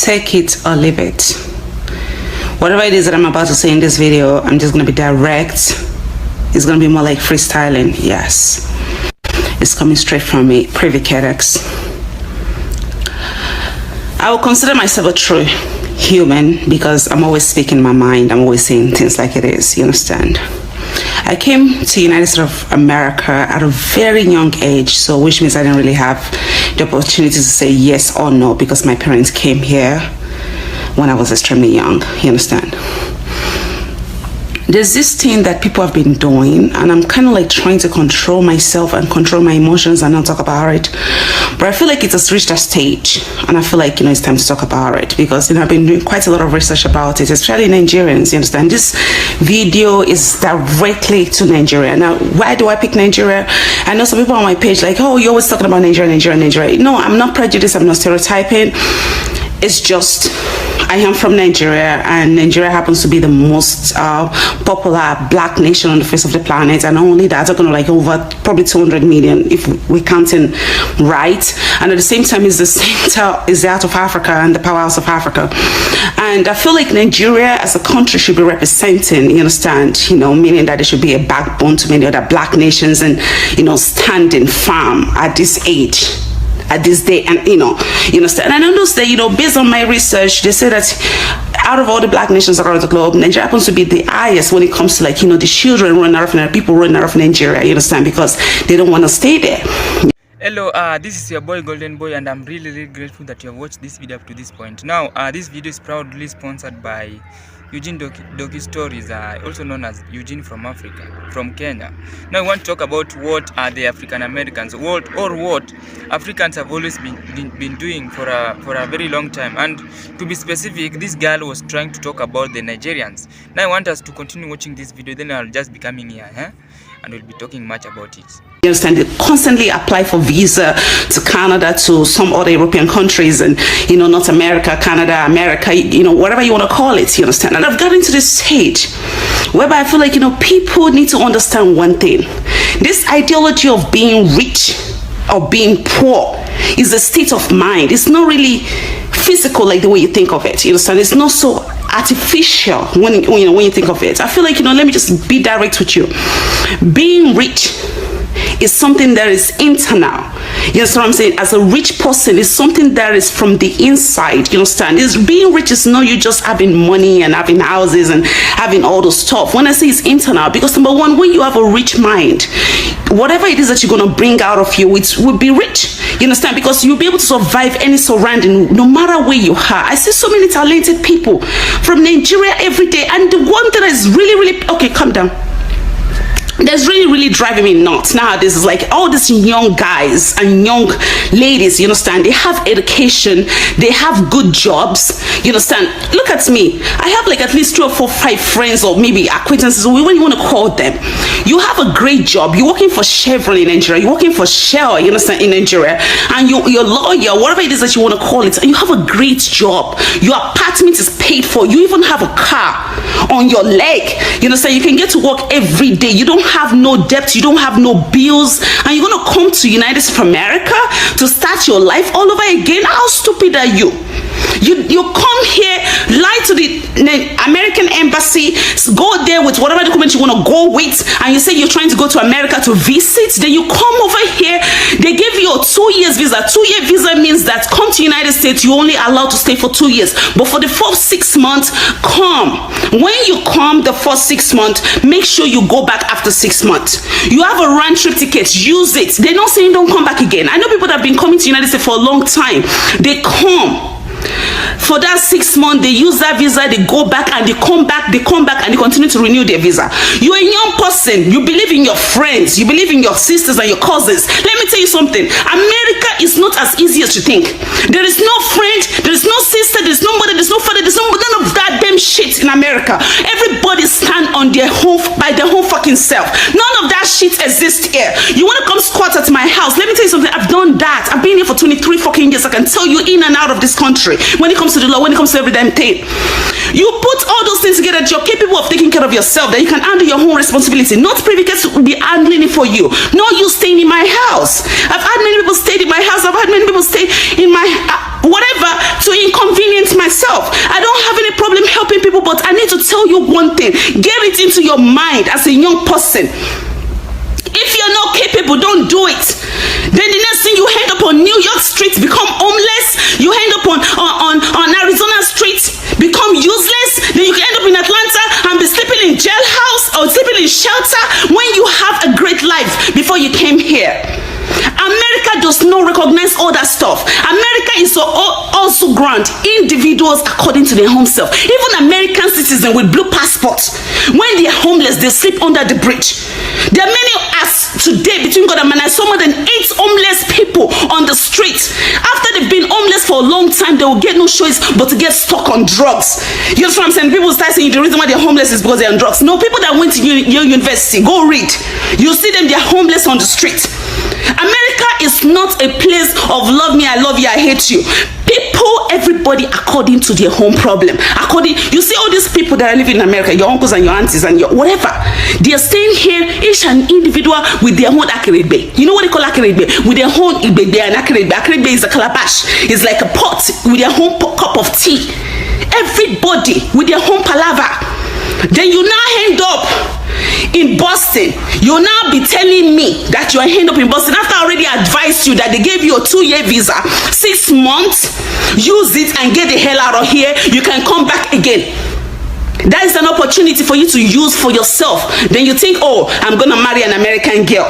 take it or leave it. Whatever it is that I'm about to say in this video, I'm just going to be direct. It's going to be more like freestyling. Yes, it's coming straight from me. Privy Kedex. I will consider myself a true human because I'm always speaking my mind. I'm always saying things like it is. You understand? I came to the United States of America at a very young age, so which means I didn't really have the opportunity to say yes or no because my parents came here when I was extremely young. You understand? There's this thing that people have been doing, and I'm kind of like trying to control myself and control my emotions and not talk about it. But I feel like it has reached a stage, and I feel like, it's time to talk about it because, I've been doing quite a lot of research about it, especially Nigerians. You understand? This video is directly to Nigeria. Now, why do I pick Nigeria? I know some people on my page like, oh, you're always talking about Nigeria. No, I'm not prejudiced. I'm not stereotyping. It's just I am from Nigeria, and Nigeria happens to be the most popular black nation on the face of the planet, and not only that, we're going to like over probably 200 million if we're counting right. And at the same time, it's the center, is the heart of Africa and the powerhouse of Africa. And I feel like Nigeria as a country should be representing, you understand, meaning that there should be a backbone to many other black nations, and standing firm at this age, at this day. And you understand, and I noticed that based on my research, they say that out of all the black nations around the globe, Nigeria happens to be the highest when it comes to the children running out of Nigeria, people running out of Nigeria, you understand, because they don't want to stay there. Hello, this is your boy Golden Boy, and I'm really grateful that you have watched this video up to this point. Now this video is proudly sponsored by Eugene Doki Stories, also known as Eugene from Africa, from Kenya. Now I want to talk about what are the African Americans, what Africans have always been doing for a very long time. And to be specific, this girl was trying to talk about the Nigerians. Now I want us to continue watching this video, then I'll just be coming here, and we'll be talking much about it. You understand? They constantly apply for visa to Canada, to some other European countries, and North America, Canada, America, whatever you want to call it. You understand? And I've gotten to this stage whereby I feel like people need to understand one thing: this ideology of being rich or being poor is a state of mind. It's not really physical like the way you think of it. You understand? It's not so artificial when you think of it. I feel like let me just be direct with you. Being rich is something that is internal. You understand what I'm saying? As a rich person, it's something that is from the inside. You understand? Being rich is not you just having money and having houses and having all the stuff. When I say it's internal, because number one, when you have a rich mind, whatever it is that you're going to bring out of you, it will be rich. You understand? Because you'll be able to survive any surrounding, no matter where you are. I see so many talented people from Nigeria every day, and the one that is really okay, calm down, that's really driving me nuts nowadays is like all these young guys and young ladies, you understand, they have education, they have good jobs, you understand. Look at me, I have like at least 2 or 4, 5 friends, or maybe acquaintances, what you want to call them. You have a great job, you're working for Chevron in Nigeria, you're working for Shell, you understand, in Nigeria, and you're a lawyer, whatever it is that you want to call it, and you have a great job, your apartment is paid for, you even have a car on your leg, you understand, you can get to work every day, you don't have no debt, you don't have no bills, and you're gonna come to United States of America to start your life all over again? How stupid are you? You come here, lie to the American embassy, go there with whatever document you want to go with, and you say you're trying to go to America to visit. Then you come over here, they give you a 2-year visa. 2-year visa means that come to United States, you're only allowed to stay for 2 years, but for the first 6 months, come. When you come the first 6 months, make sure you go back after 6 months. You have a round trip ticket, use it. They're not saying don't come back again. I know people that have been coming to United States for a long time. They come for that 6 months, they use that visa, they go back, and they come back, and they continue to renew their visa. You're a young person, you believe in your friends, you believe in your sisters and your cousins. Let me tell you something, America is not as easy as you think. There is no friend, there is no sister, there's no mother, there's no father, there's no none of that damn shit in America. Everybody stand on their home by their whole fucking self. None of that shit exists here. You want to come squat at my house? Let me tell you something, I've done that. I've been here for 23 fucking years. I can tell you in and out of this country. When it comes to the law, when it comes to every damn thing, you put all those things together that you're capable of taking care of yourself, that you can handle your own responsibility. Not privileged will be handling it for you. No, you staying in my house. I've had many people stay in my house. I've had many people stay in my whatever to inconvenient myself. I don't have any problem helping people, but I need to tell you one thing. Get it into your mind as a young person. If you're not capable, don't do it. Then the next thing, you end up on New York streets, become homeless. You end up on Arizona streets, become useless. Then you can end up in Atlanta and be sleeping in jailhouse or sleeping in shelter when you have a great life before you came here. America does not recognize all that stuff. America is also grant individuals according to their home self. Even American citizens with blue passports, when they are homeless, they sleep under the bridge. There are many as today between God and man. I saw more than 8 homeless people on the street. After they've been homeless for a long time, they will get no choice but to get stuck on drugs. You know what I'm saying? People start saying the reason why they're homeless is because they're on drugs. No, people that went to Yale University, go read. You see them, they're homeless on the street. America is not a place of love me, I love you, I hate you. People, everybody according to their home problem. You see all these people that are living in America, your uncles and your aunties and your whatever, they are staying here, each an individual with their own akerebe. You know what they call akerebe? With their own ibebe and akerebe. Akerebe is a calabash. It's like a pot with their own cup of tea. Everybody with their own palaver. Then you now end up in Boston. You'll now be telling me that you are end up in Boston after I already advised you that they gave you a 2-year visa, 6 months. Use it and get the hell out of here. You can come back again. That is an opportunity for you to use for yourself. Then you think, oh, I'm gonna marry an American girl.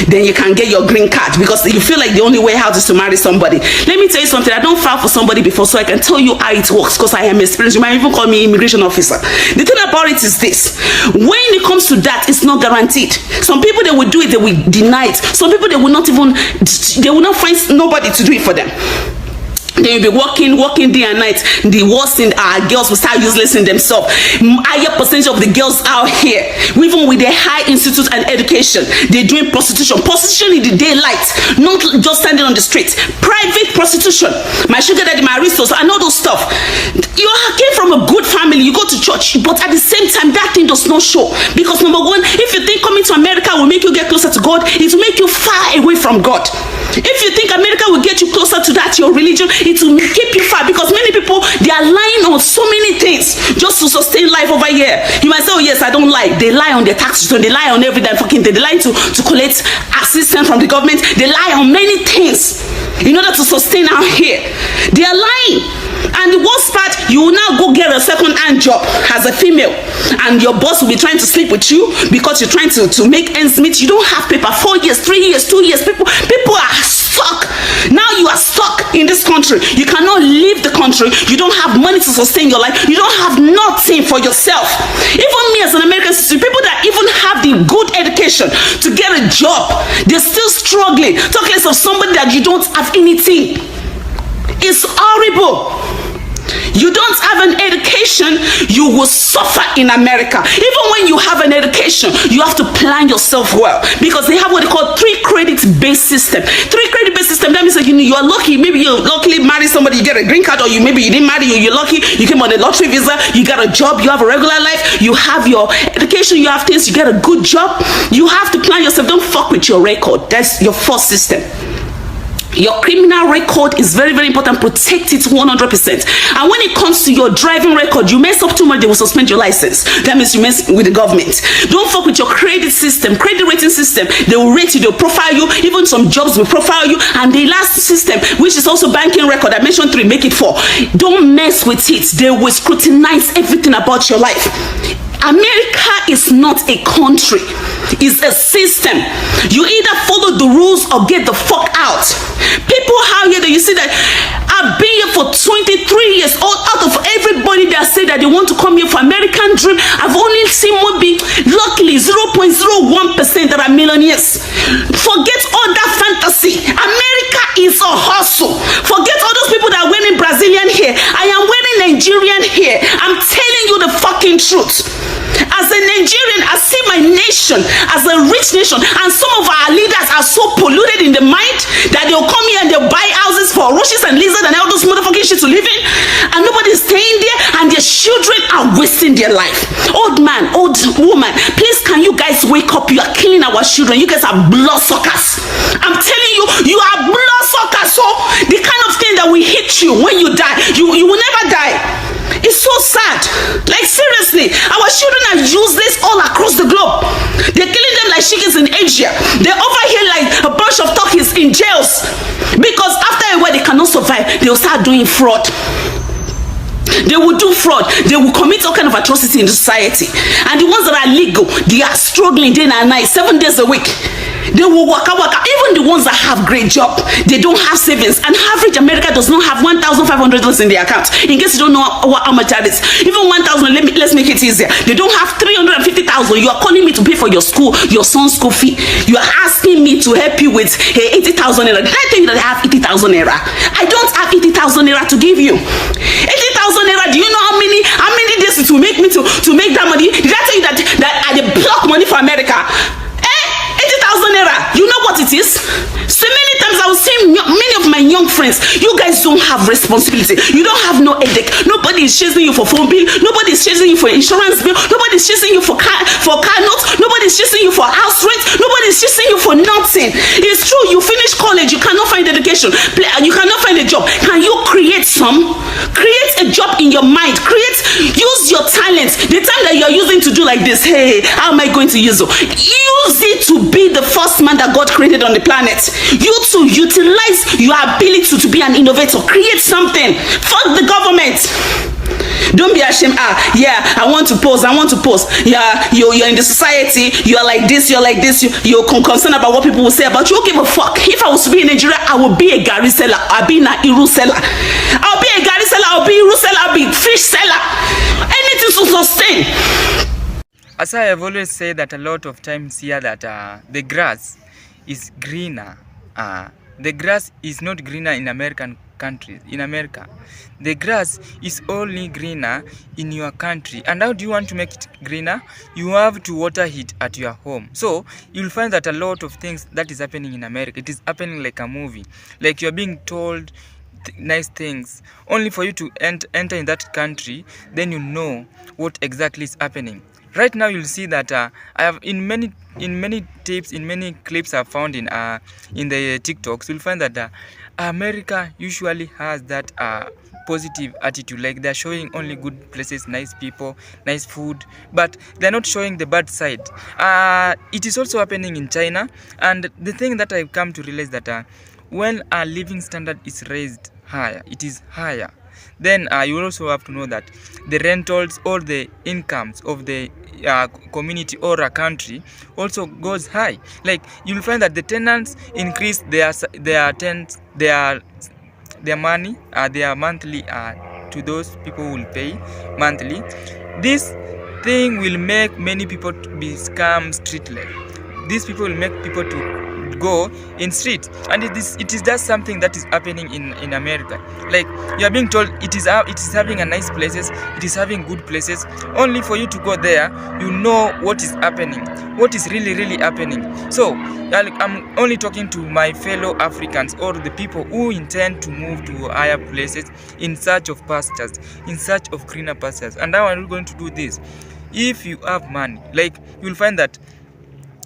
Then you can get your green card because you feel like the only way out is to marry somebody. Let me tell you something. I don't file for somebody before, so I can tell you how it works because I am experienced. You might even call me immigration officer. The thing about it is this: when it comes to that, it's not guaranteed. Some people, they will do it, they will deny it. Some people, they will not find nobody to do it for them. They will be working day and night. The worst thing, our girls will start useless in themselves. Higher percentage of the girls out here, even with their high institute and education, they're doing prostitution. Prostitution in the daylight, not just standing on the street. Private prostitution. My sugar daddy, my resource, and all those stuff. You came from a good family, you go to church, but at the same time, that thing does not show. Because number one, if you think coming to America will make you get closer to God, it will make you far away from God. If you think America will get you closer to that, your religion, it will keep you far, because many people, they are lying on so many things just to sustain life over here. You might say, oh yes, I don't lie. They lie on their tax return, they lie on every damn fucking thing, they lie to collect assistance from the government, they lie on many things in order to sustain out here. They are lying. And the worst part, you will now go get a second-hand job as a female, and your boss will be trying to sleep with you because you're trying to make ends meet. You don't have paper. 4 years, 3 years, 2 years. People are stuck. Now you are stuck in this country. You cannot leave the country. You don't have money to sustain your life. You don't have nothing for yourself. Even me as an American citizen, people that even have the good education to get a job, they're still struggling. Talk less of somebody that you don't have anything. It's horrible. You don't have an education, you will suffer in America. Even when you have an education, you have to plan yourself well, because they have what they call 3 credit based system. 3 credit based system. That means that you are lucky. Maybe you luckily marry somebody, you get a green card, or maybe you didn't marry, you're lucky, you came on a lottery visa, you got a job, you have a regular life, you have your education, you have things, you get a good job. You have to plan yourself. Don't fuck with your record. That's your first system. Your criminal record is very, very important. Protect it 100%. And when it comes to your driving record, you mess up too much, they will suspend your license. That means you mess with the government. Don't fuck with your credit system, credit rating system. They will rate you, they'll profile you. Even some jobs will profile you. And the last system, which is also banking record, I mentioned 3, make it 4. Don't mess with it. They will scrutinize everything about your life. America is not a country, it's a system. You either follow the rules or get the fuck out. People out here that you see that I've been here for 23 years, all out of everybody that say that they want to come here for American dream, I've only seen maybe luckily 0.01% that are millionaires. Forget all that fantasy. America is a hustle. Forget all those people that are wearing Brazilian hair. I am wearing Nigerian hair. I'm telling you the fucking truth. As a Nigerian, I see my nation as a rich nation, and some of our leaders are so polluted in the mind that they'll come here and they'll buy houses for roaches and lizards and all those motherfucking shit to live in, and nobody's staying there, and their children are wasting their life. Old man, old woman, please can you guys wake up? You are killing our children. You guys are bloodsuckers. I'm telling you, you are bloodsuckers. So the kind of thing that will hit you when you die, you will never die. It's so sad. Like seriously, our children are useless all across the globe. They're killing them like chickens in Asia. They're over here like a bunch of turkeys in jails. Because after a while they cannot survive, they'll start doing fraud. They will do fraud. They will commit all kind of atrocity in society. And the ones that are legal, they are struggling day and night, 7 days a week. They will waka. Even the ones that have great job, they don't have savings. And average America does not have $1,500 in their account. In case you don't know how much that is, even 1,000. Let's make it easier. They don't have 350,000. You are calling me to pay for your son's school fee. You are asking me to help you with 80,000 naira. Did I tell you that I have 80,000 naira? I don't have 80,000 naira to give you. 80,000 naira. Do you know how many days it will make me to make that money? Did I tell you that I block money for America? 80,000 naira. You know what it is? So many times I was saying, many of my young friends, you guys don't have responsibility. You don't have no headache. Nobody is chasing you for phone bill. Nobody is chasing you for insurance bill. Nobody is chasing you for car notes. Nobody is chasing you for house rent. Nobody is chasing you for nothing. It's true. You finish college, you cannot find education. You cannot find a job. Can you create a job in your mind? Use your talent. The time that you're using to do like this, hey, how am I going to use it? Use it to be the first man that God created on the planet. You to utilize your ability to be an innovator. Create something. Fuck the government. Don't be ashamed. Yeah, I want to post. Yeah, you're in the society. You're like this. You're concerned about what people will say about you. Don't give a fuck. If I was to be in Nigeria, I would be a Gary seller. I'll be an Iru seller. I'll be a Gary seller. I'll be Iru seller. I'll be fish seller. Anything to sustain. As I have always said that a lot of times here that the grass is greener. The grass is not greener in American countries. In America, the grass is only greener in your country. And how do you want to make it greener? You have to water it at your home. So you'll find that a lot of things that is happening in America, it is happening like a movie. Like you're being told nice things only for you to enter in that country, then you know what exactly is happening. Right now you'll see that I have in many tips, in many clips I've found in the TikToks, you'll find that America usually has that positive attitude, like they're showing only good places, nice people, nice food, but they're not showing the bad side. It is also happening in China, and the thing that I've come to realize that when a living standard is raised higher, it is higher, then you also have to know that the rentals or the incomes of the community or a country also goes high. Like you'll find that the tenants increase their money, their monthly to those people who will pay monthly. This thing will make many people to become streetless. These people will make people to go in street, and it is just something that is happening in America. Like you are being told it is having a nice places, it is having good places, only for you to go there, you know what is happening, what is really happening. So I'm only talking to my fellow Africans or the people who intend to move to higher places in search of pastures, in search of greener pastures. And how are you going to do this? If you have money, like you'll find that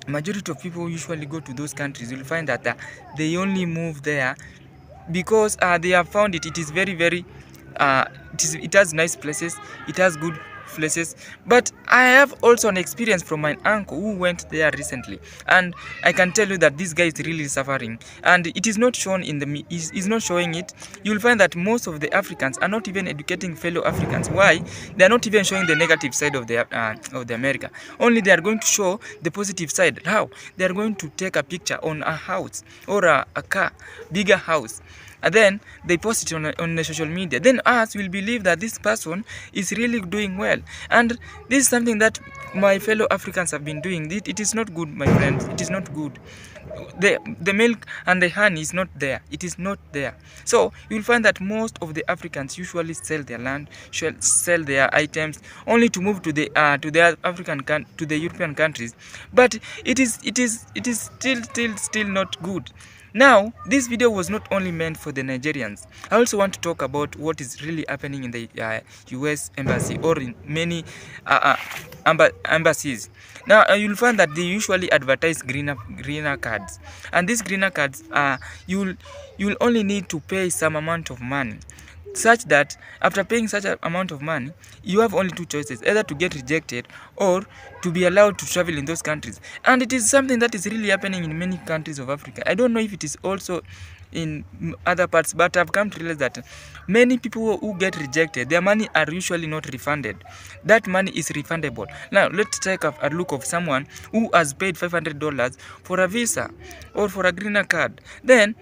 majority of people usually go to those countries. You'll find that they only move there because they have found it is very it has nice places, it has good places. But I have also an experience from my uncle who went there recently, and I can tell you that this guy is really suffering, and it is not shown in the is not showing it. You'll find that most of the Africans are not even educating fellow Africans. Why? They are not even showing the negative side of the America. Only they are going to show the positive side. How? They are going to take a picture on a house or a car, bigger house, and then they post it on the social media. Then us will believe that this person is really doing well. And this is something that my fellow Africans have been doing. It is not good, my friends. It is not good. The milk and the honey is not there. It is not there. So you will find that most of the Africans usually sell their land, sell their items, only to move to the European countries. But it is still not good. Now, this video was not only meant for the Nigerians. I also want to talk about what is really happening in the US embassy or in many embassies. Now, you'll find that they usually advertise greener cards, and these greener cards you'll only need to pay some amount of money. such that after paying such an amount of money, you have only two choices: either to get rejected or to be allowed to travel in those countries. And it is something that is really happening in many countries of Africa. I don't know if it is also in other parts, but I've come to realize that many people who get rejected, their money are usually not refunded. That money is refundable. Now let's take a look of someone who has paid $500 for a visa or for a green card. Then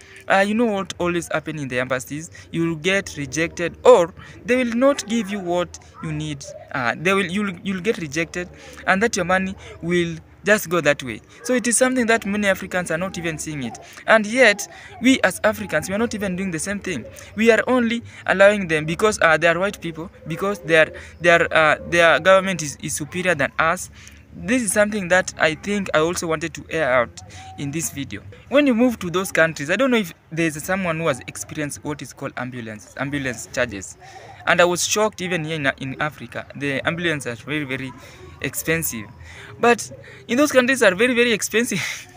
you know what always happen in the embassies: you will get rejected, or they will not give you what you need. You'll get rejected, and that your money will just go that way. So it is something that many Africans are not even seeing it, and yet we as Africans, we are not even doing the same thing. We are only allowing them because they are white people, because their government is superior than us. This is something that I think I also wanted to air out in this video. When you move to those countries, I don't know if there's someone who has experienced what is called ambulance charges. And I was shocked, even here in Africa, the ambulance are very, very expensive. But in those countries are very, very expensive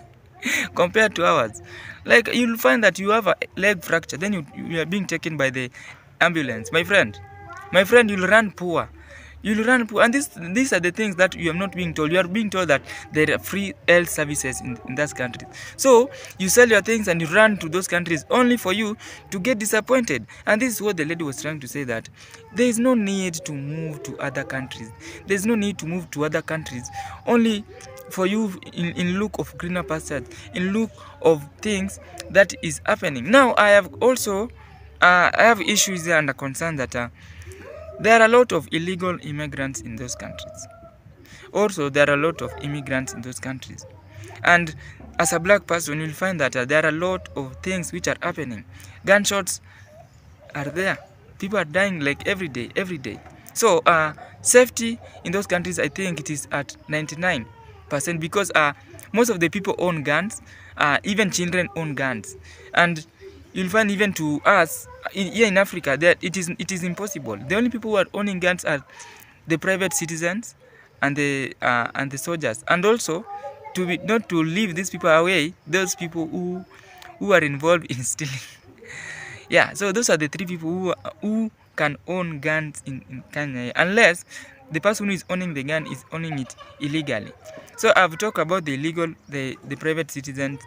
compared to ours. Like, you'll find that you have a leg fracture, then you are being taken by the ambulance. My friend, you'll run poor. You'll run poor. And these are the things that you are not being told. You are being told that there are free health services in those countries. So you sell your things and you run to those countries only for you to get disappointed. And this is what the lady was trying to say, that there is no need to move to other countries. There's no need to move to other countries only for you in look of greener pastures, in look of things that is happening. Now I have also I have issues and a concern that there are a lot of illegal immigrants in those countries. Also, there are a lot of immigrants in those countries. And as a black person, you'll find that there are a lot of things which are happening. Gunshots are there. People are dying like every day. So, safety in those countries, I think it is at 99%, because most of the people own guns. Even children own guns. And you'll find even to us here in Africa that it is impossible. The only people who are owning guns are the private citizens and the soldiers. And also not to leave these people away, those people who are involved in stealing. Yeah, so those are the three people who can own guns in Kenya, unless the person who is owning the gun is owning it illegally. So I've talked about the illegal, the private citizens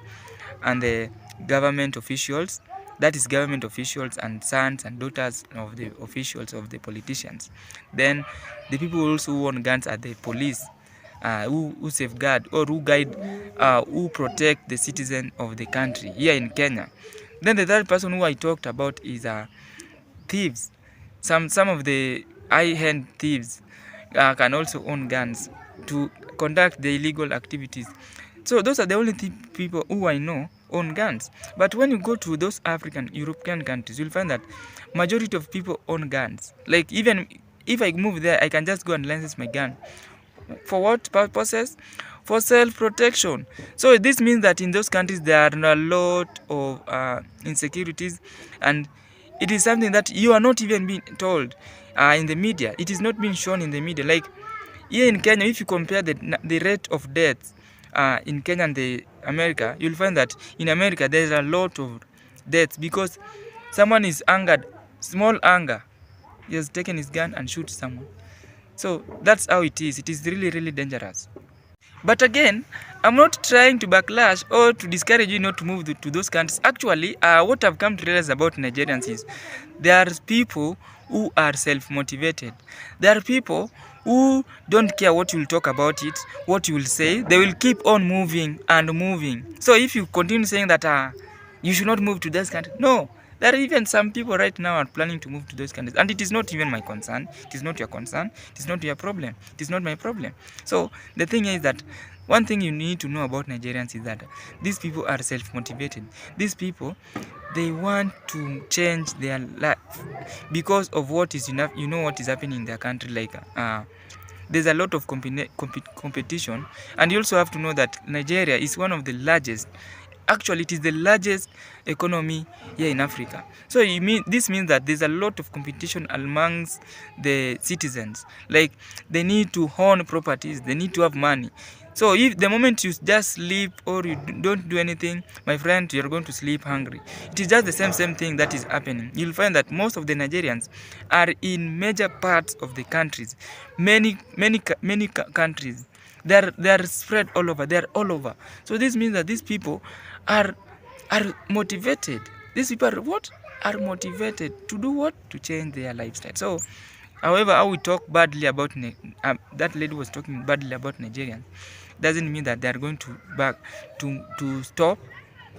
and the government officials. That is government officials and sons and daughters of the officials, of the politicians. Then the people also who own guns are the police, who safeguard or who guide, who protect the citizen of the country here in Kenya. Then the third person who I talked about is thieves. Some of the high-end thieves can also own guns to conduct the illegal activities. So those are the only people who I know own guns. But when you go to those African, European countries, you'll find that majority of people own guns. Like, even if I move there, I can just go and license my gun. For what purposes? For self-protection. So this means that in those countries there are a lot of insecurities, and it is something that you are not even being told in the media. It is not being shown in the media. Like here in Kenya, if you compare the rate of deaths in Kenya and America, you'll find that in America there's a lot of deaths because someone is angered, small anger, he has taken his gun and shot someone. So that's how it is. It is really, really dangerous. But again, I'm not trying to backlash or to discourage you not to move to those countries. Actually, what I've come to realize about Nigerians is there are people who are self-motivated. There are people who don't care what you'll talk about it, what you will say. They will keep on moving and moving. So if you continue saying that you should not move to those countries, no. There are even some people right now are planning to move to those countries. And it is not even my concern. It is not your concern. It is not your problem. It is not my problem. So the thing is that one thing you need to know about Nigerians is that these people are self-motivated. These people, they want to change their life because of what is enough. You know what is happening in their country. Like there's a lot of competition. And you also have to know that Nigeria is one of the largest. Actually, it is the largest economy here in Africa. So this means that there's a lot of competition amongst the citizens. Like, they need to own properties, they need to have money. So if the moment you just sleep or you don't do anything, my friend, you're going to sleep hungry. It is just the same thing that is happening. You'll find that most of the Nigerians are in major parts of the countries, many countries. They're spread all over. They're all over. So this means that these people are motivated. These people are what? Are motivated to do what? To change their lifestyle. So, however, how we talk badly about that lady was talking badly about Nigerians doesn't mean that they are going to back to stop.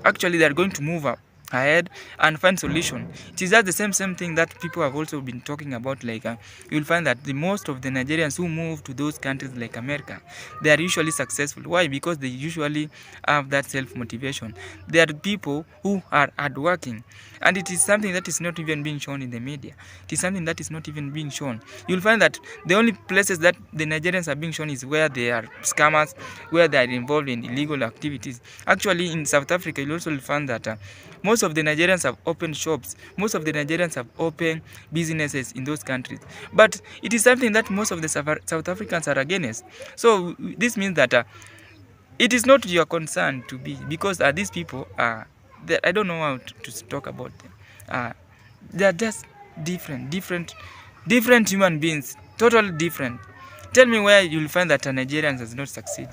Actually, they are going to move up ahead and find solution. It is just the same thing that people have also been talking about. Like you'll find that the most of the Nigerians who move to those countries like America, they are usually successful. Why? Because they usually have that self-motivation. They are people who are hardworking, and it is something that is not even being shown in the media. It is something that is not even being shown. You'll find that the only places that the Nigerians are being shown is where they are scammers, where they are involved in illegal activities. Actually, in South Africa, you'll also find that most of the Nigerians have opened shops. Most of the Nigerians have opened businesses in those countries. But it is something that most of the South Africans are against. So this means that it is not your concern to be, because these people are, I don't know how to talk about them. They are just different human beings, totally different. Tell me where you'll find that a Nigerian does not succeed.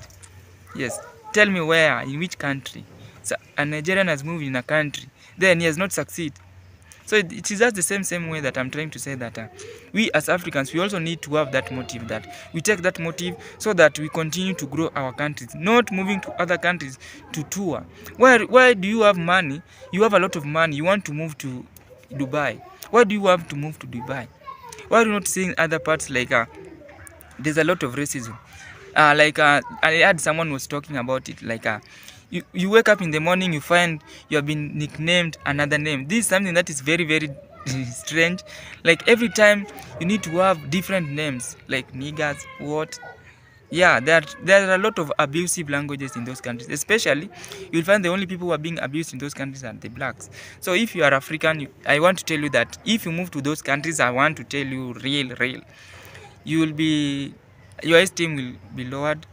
Yes, tell me where, in which country. So a Nigerian has moved in a country, then he has not succeed. So it is just the same way that I'm trying to say that we as Africans, we also need to have that motive, that we take that motive so that we continue to grow our countries, not moving to other countries to tour. Why do you have money? You have a lot of money. You want to move to Dubai. Why do you have to move to Dubai? Why are you not seeing other parts like there's a lot of racism? I had someone was talking about it, like you wake up in the morning, you find you have been nicknamed another name. This is something that is very strange. Like every time you need to have different names, like niggers, what. Yeah, there are a lot of abusive languages in those countries. Especially, you'll find the only people who are being abused in those countries are the blacks. So if you are African, I want to tell you that if you move to those countries, I want to tell you real, you will be, your esteem will be lowered.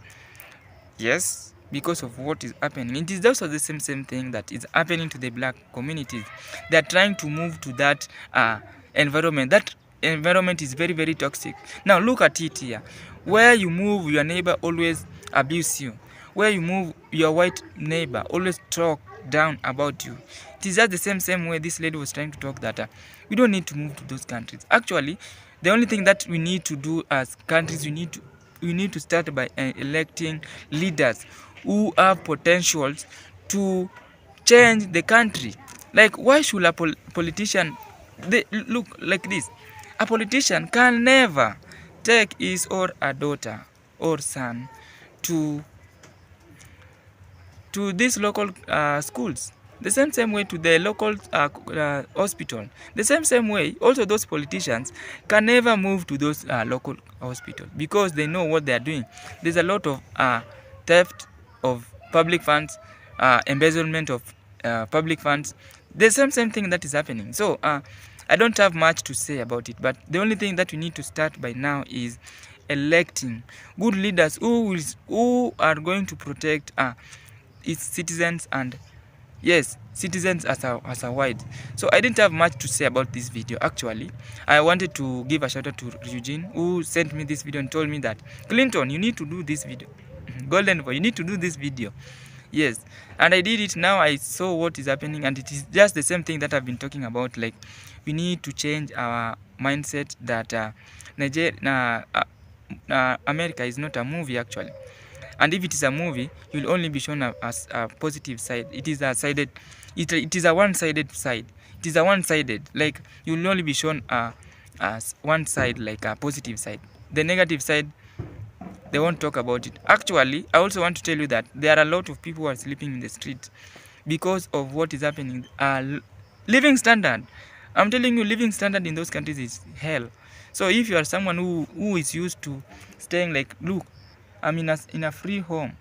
Yes, because of what is happening. It is also the same thing that is happening to the black communities. They are trying to move to that environment. That environment is very toxic. Now look at it here. Where you move, your neighbor always abuse you. Where you move, your white neighbor always talk down about you. It is just the same way this lady was trying to talk that we don't need to move to those countries. Actually, the only thing that we need to do as countries, we need to start by electing leaders who have potentials to change the country. Like, why should a politician look like this? A politician can never take his or a daughter or son to these local schools. The same way to the local hospital. The same way, also those politicians can never move to those local hospitals, because they know what they are doing. There's a lot of theft of public funds, embezzlement of public funds. The same thing that is happening. So I don't have much to say about it, but the only thing that we need to start by now is electing good leaders who are going to protect its citizens, and yes, citizens as a wide. So I didn't have much to say about this video. Actually, I wanted to give a shout out to Eugene, who sent me this video and told me that, Clinton, you need to do this video. Golden Boy, you need to do this video. Yes, and I did it. Now I saw what is happening, and it is just the same thing that I've been talking about. Like, we need to change our mindset that America is not a movie actually. And if it is a movie, you'll only be shown as a positive side. It is a sided, it is a one-sided side. It is a one-sided. Like, you'll only be shown as one side, like a positive side. The negative side, they won't talk about it. Actually, I also want to tell you that there are a lot of people who are sleeping in the street because of what is happening. Living standard, I'm telling you, living standard in those countries is hell. So if you are someone who is used to staying, like, look, I'm in a free home.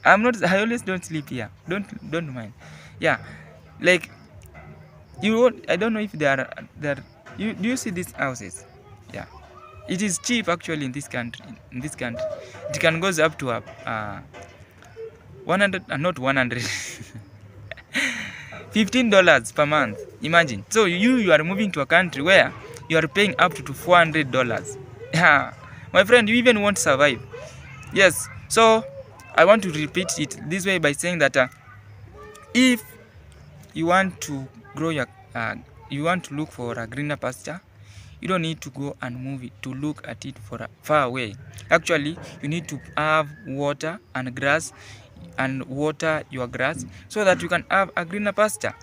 I always don't sleep here. Don't mind. Yeah, like, I don't know if there. Do you see these houses? Yeah, It is cheap actually in this country. It can goes up to 100, not 100, $15 per month. Imagine. So you are moving to a country where you are paying up to $400. Yeah, my friend, you even won't survive. Yes. So I want to repeat it this way by saying that if you want to grow your you want to look for a greener pasture, you don't need to go and move it to look at it for far away. Actually, you need to have water and grass and water your grass so that you can have a greener pasture.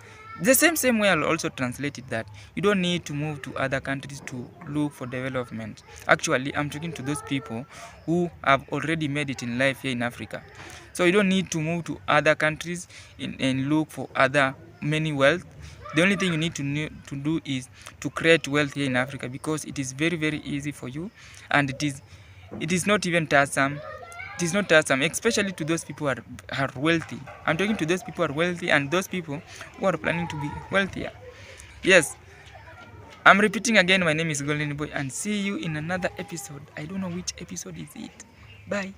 The same way I'll also translate it that you don't need to move to other countries to look for development. Actually, I'm talking to those people who have already made it in life here in Africa. So you don't need to move to other countries and look for other many wealth. The only thing you need to do is to create wealth here in Africa, because it is very, very easy for you, and it is not even tiresome. It is not tiresome, especially to those people who are wealthy. I'm talking to those people who are wealthy and those people who are planning to be wealthier. Yes, I'm repeating again, my name is Golden Boy, and see you in another episode. I don't know which episode is it. Bye.